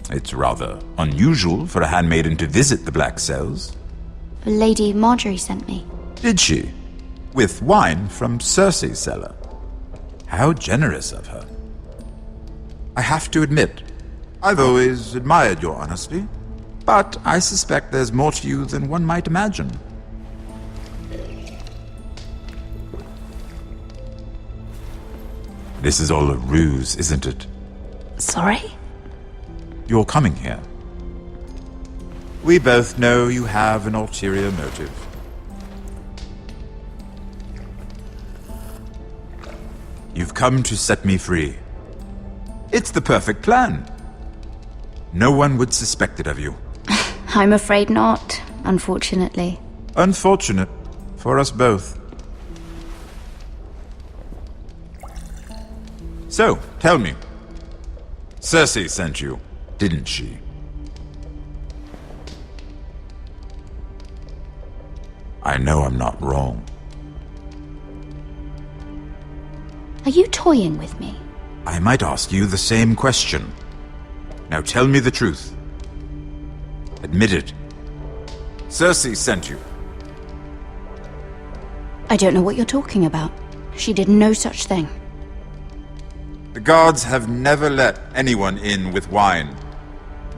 It's rather unusual for a handmaiden to visit the Black Cells. Lady Marjorie sent me. Did she? With wine from Cersei's cellar. How generous of her. I have to admit, I've always admired your honesty, but I suspect there's more to you than one might imagine. This is all a ruse, isn't it? Sorry? You're coming here. We both know you have an ulterior motive. You've come to set me free. It's the perfect plan. No one would suspect it of you. I'm afraid not, unfortunately. Unfortunate for us both. So, tell me. Cersei sent you, didn't she? I know I'm not wrong. Are you toying with me? I might ask you the same question. Now tell me the truth. Admit it. Cersei sent you. I don't know what you're talking about. She did no such thing. The guards have never let anyone in with wine.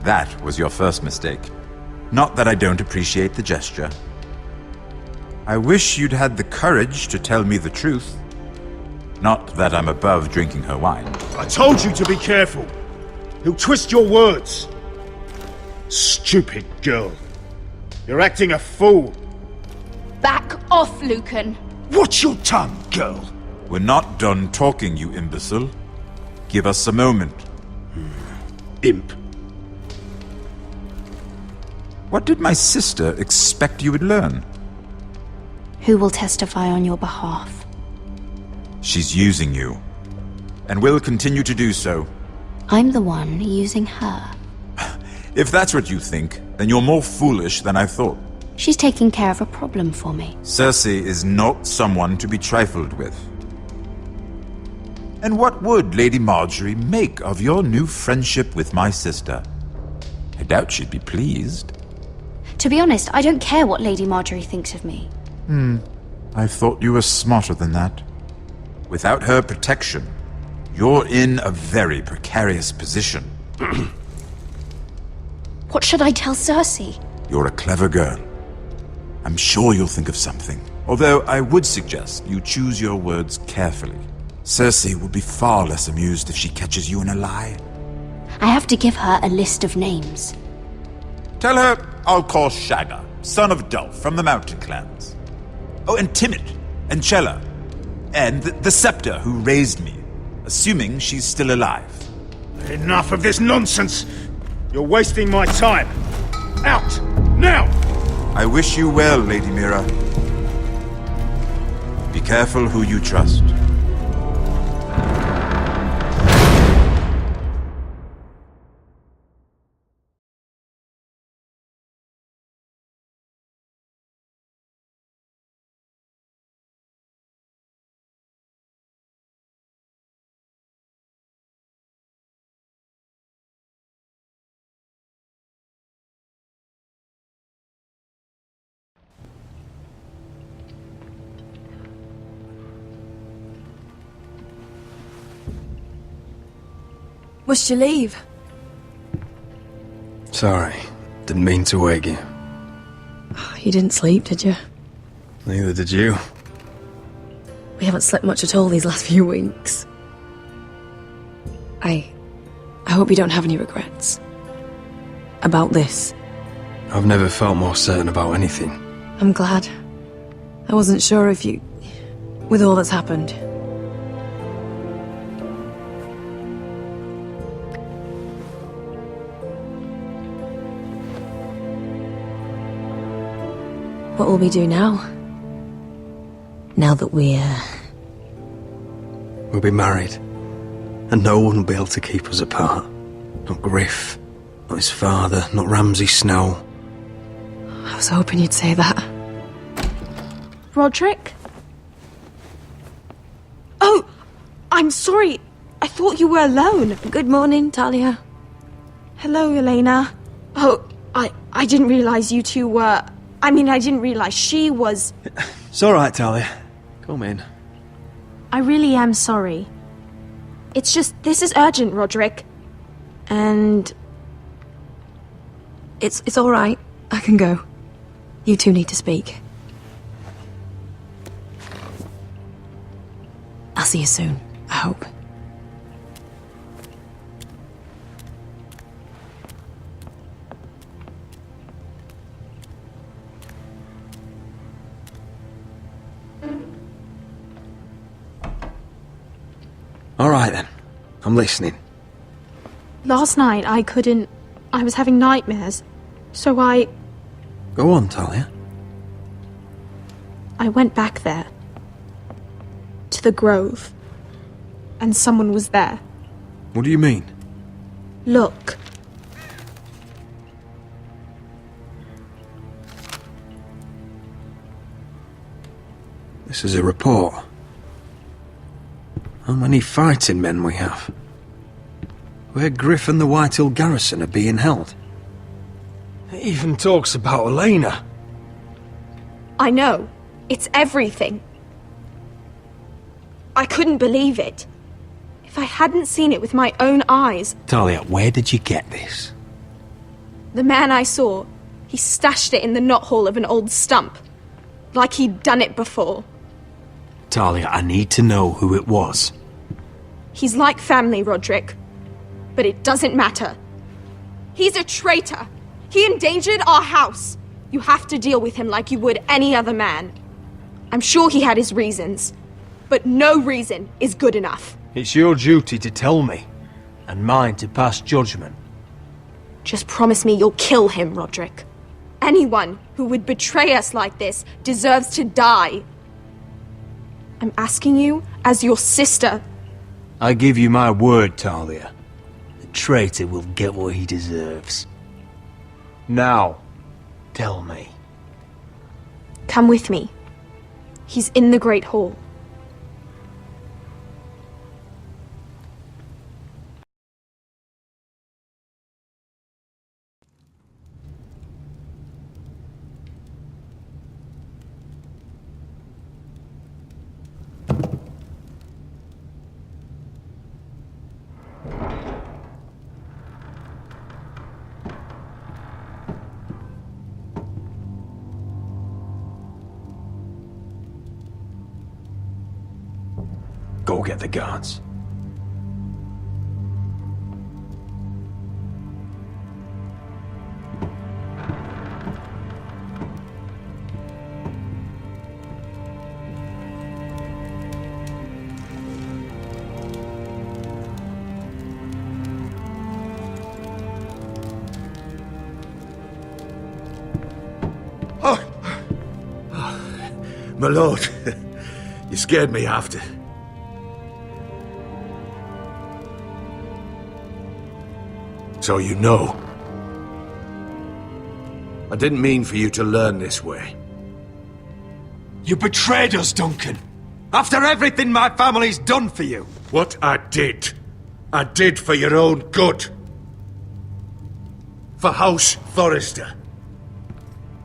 That was your first mistake. Not that I don't appreciate the gesture. I wish you'd had the courage to tell me the truth. Not that I'm above drinking her wine. I told you to be careful. He'll twist your words. Stupid girl. You're acting a fool. Back off, Lucan. Watch your tongue, girl. We're not done talking, you imbecile. Give us a moment. Imp. What did my sister expect you would learn? Who will testify on your behalf? She's using you. And will continue to do so. I'm the one using her. If that's what you think, then you're more foolish than I thought. She's taking care of a problem for me. Cersei is not someone to be trifled with. And what would Lady Marjorie make of your new friendship with my sister? I doubt she'd be pleased. To be honest, I don't care what Lady Marjorie thinks of me. I thought you were smarter than that. Without her protection, you're in a very precarious position. What should I tell Cersei? You're a clever girl. I'm sure you'll think of something. Although I would suggest you choose your words carefully. Cersei will be far less amused if she catches you in a lie. I have to give her a list of names. Tell her I'll call Shagga, son of Dulf, from the Mountain Clans. Oh, and Timid, and Chella, and the Scepter who raised me, assuming she's still alive. Enough of this nonsense! You're wasting my time! Out! Now! I wish you well, Lady Mira. Be careful who you trust. Must you leave? Sorry, didn't mean to wake you. You didn't sleep, did you? Neither did you. We haven't slept much at all these last few weeks. I hope you don't have any regrets. About this. I've never felt more certain about anything. I'm glad. I wasn't sure if you... with all that's happened. What will we do now? Now that we're... We'll be married. And no one will be able to keep us apart. Not Griff, not his father, not Ramsay Snow. I was hoping you'd say that. Roderick? Oh, I'm sorry. I thought you were alone. Good morning, Talia. Hello, Elena. Oh, I didn't realize you two were... I mean, I didn't realize she was... It's all right, Talia. Come in. I really am sorry. It's just, this is urgent, Roderick. And... It's all right. I can go. You two need to speak. I'll see you soon, I hope. All right, then. I'm listening. Last night, I was having nightmares. So I Go on, Talia. went back there. To the grove. And someone was there. What do you mean? Look. This is a report. How many fighting men we have? Where Griff and the Whitehill garrison are being held. It even talks about Elena. I know. It's everything. I couldn't believe it. If I hadn't seen it with my own eyes... Talia, where did you get this? The man I saw, he stashed it in the knothole of an old stump. Like he'd done it before. Talia, I need to know who it was. He's like family, Roderick. But it doesn't matter. He's a traitor. He endangered our house. You have to deal with him like you would any other man. I'm sure he had his reasons. But no reason is good enough. It's your duty to tell me, and mine to pass judgment. Just promise me you'll kill him, Roderick. Anyone who would betray us like this deserves to die. I'm asking you as your sister. I give you my word, Talia. The traitor will get what he deserves. Now, tell me. Come with me. He's in the Great Hall. Go get the guards. My lord, you scared me after. So you know. I didn't mean for you to learn this way. You betrayed us, Duncan. After everything my family's done for you. What I did for your own good. For House Forrester.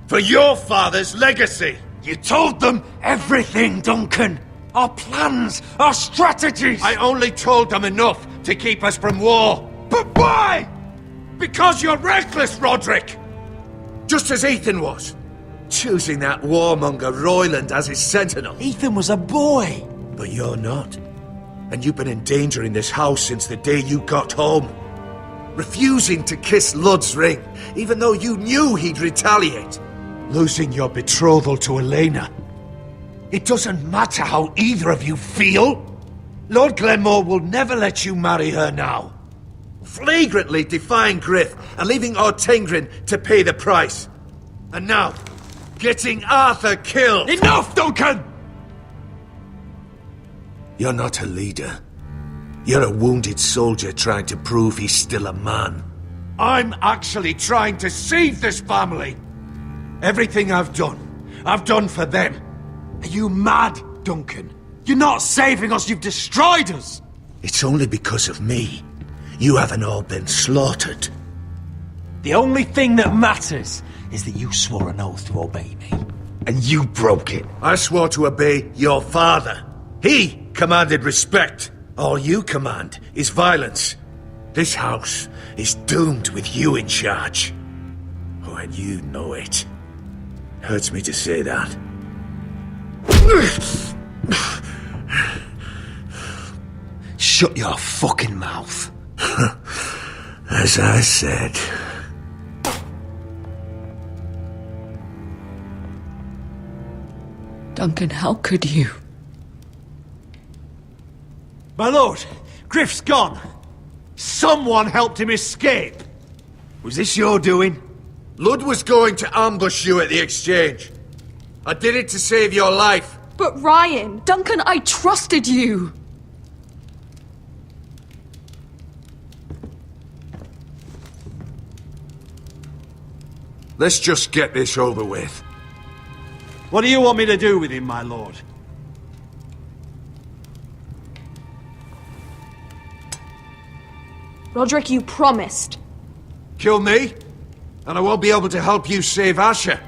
For your father's legacy. You told them everything, Duncan. Our plans, our strategies. I only told them enough to keep us from war. But why? Because you're reckless, Roderick! Just as Ethan was. Choosing that warmonger Royland as his sentinel. Ethan was a boy. But you're not. And you've been endangering this house since the day you got home. Refusing to kiss Lud's ring, even though you knew he'd retaliate. Losing your betrothal to Elena. It doesn't matter how either of you feel. Lord Glenmore will never let you marry her now. Flagrantly defying Griff and leaving Ortengrin to pay the price. And now, getting Arthur killed. Enough, Duncan! You're not a leader. You're a wounded soldier trying to prove he's still a man. I'm actually trying to save this family. Everything I've done for them. Are you mad, Duncan? You're not saving us, you've destroyed us! It's only because of me. You haven't all been slaughtered. The only thing that matters is that you swore an oath to obey me. And you broke it. I swore to obey your father. He commanded respect. All you command is violence. This house is doomed with you in charge. Oh, and you know it. Hurts me to say that. Shut your fucking mouth. As I said. Duncan, how could you? My lord, Griff's gone. Someone helped him escape. Was this your doing? Lud was going to ambush you at the exchange. I did it to save your life. But Ryan, Duncan, I trusted you. Let's just get this over with. What do you want me to do with him, my lord? Roderick, you promised. Kill me, and I won't be able to help you save Asher.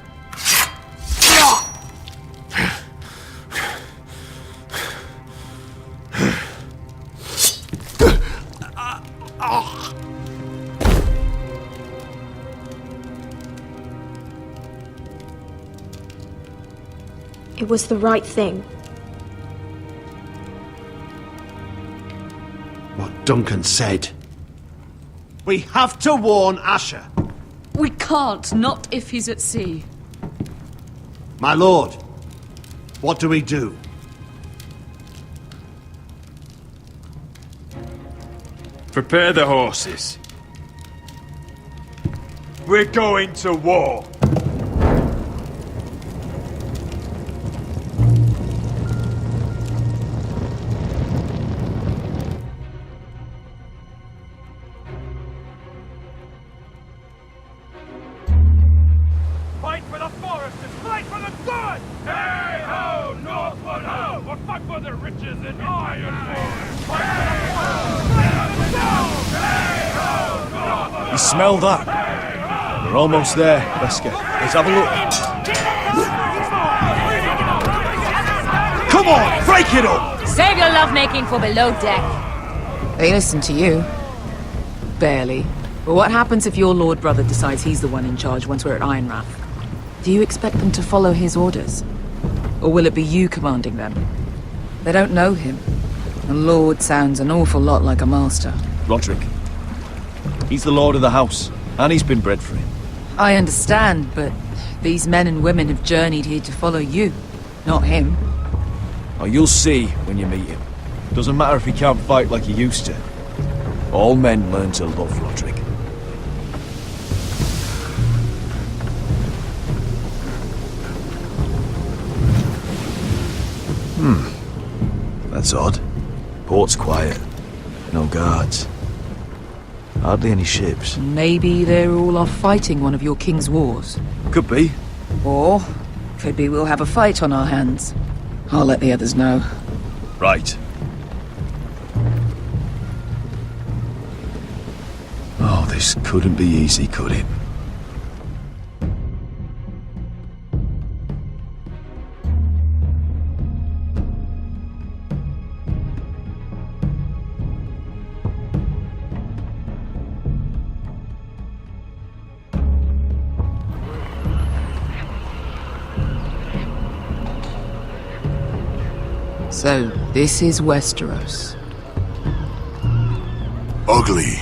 It was the right thing. What Duncan said. We have to warn Asher. We can't, not if he's at sea. My lord, what do we do? Prepare the horses. We're going to war. Fight for the foresters! Fight for the good! Hey ho, Northwood ho! Or fight for the riches in Ironwood! Fight for the foresters! Fight for the gold! Hey ho, Northwood! You smell that? We're almost there, Wesker. Let's have a look. Come on, break it up! Save your lovemaking for below deck. They listen to you. Barely. But what happens if your lord brother decides he's the one in charge once we're at Ironrath? Do you expect them to follow his orders? Or will it be you commanding them? They don't know him. A lord sounds an awful lot like a master. Roderick. He's the lord of the house, and he's been bred for it. I understand, but these men and women have journeyed here to follow you, not him. Oh, you'll see when you meet him. Doesn't matter if he can't fight like he used to. All men learn to love Roderick. That's odd. Port's quiet. No guards. Hardly any ships. Maybe they're all off fighting one of your king's wars. Could be. Or could be we'll have a fight on our hands. I'll let the others know. Right. Oh, this couldn't be easy, could it? So, this is Westeros. Ugly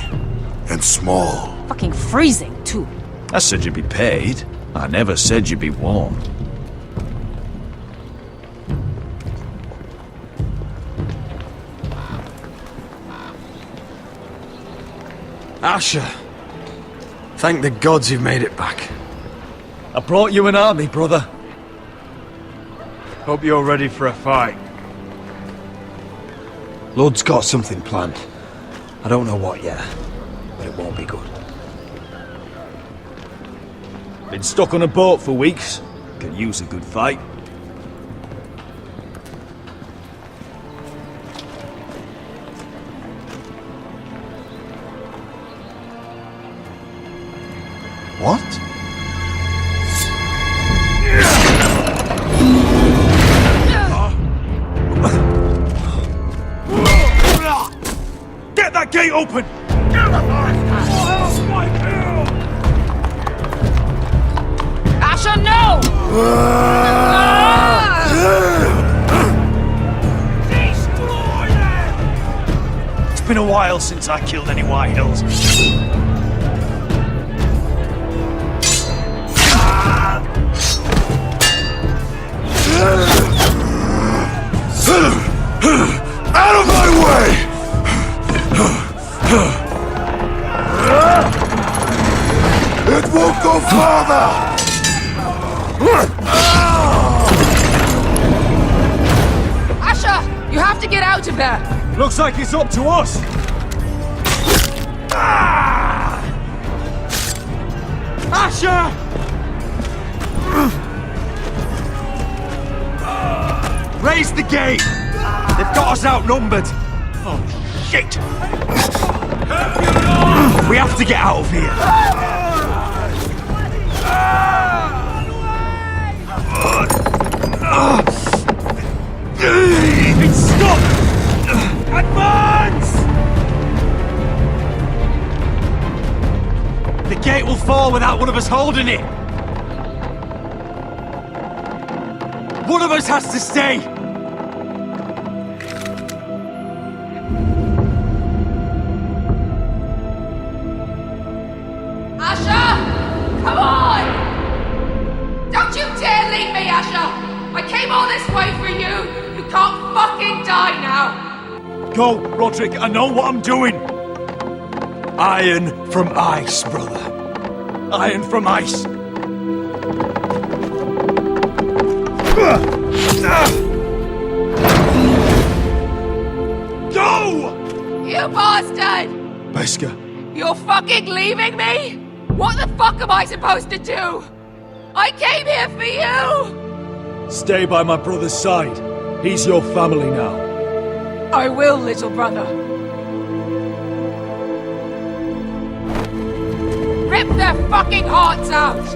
and small. Fucking freezing, too. I said you'd be paid. I never said you'd be warm. Asher. Thank the gods you've made it back. I brought you an army, brother. Hope you're ready for a fight. Lord's got something planned. I don't know what yet, but it won't be good. Been stuck on a boat for weeks. Could use a good fight. What? Get that gate open! Asher, no! It's been a while since I killed any White Hills. Out of my way! It won't go farther! Asher, you have to get out of there. Looks like it's up to us. Asher! Raise the gate! They've got us outnumbered! Oh, shit! We have to get out of here! It's stuck! Advance! The gate will fall without one of us holding it! One of us has to stay! Asher! Come on! Don't you dare leave me, Asher! I came all this way for you! You can't fucking die now! Go, Roderick, I know what I'm doing! Iron from ice, brother. Iron from ice. Go! You bastard! Beskha. You're fucking leaving me? What the fuck am I supposed to do? I came here for you! Stay by my brother's side. He's your family now. I will, little brother. Rip their fucking hearts out!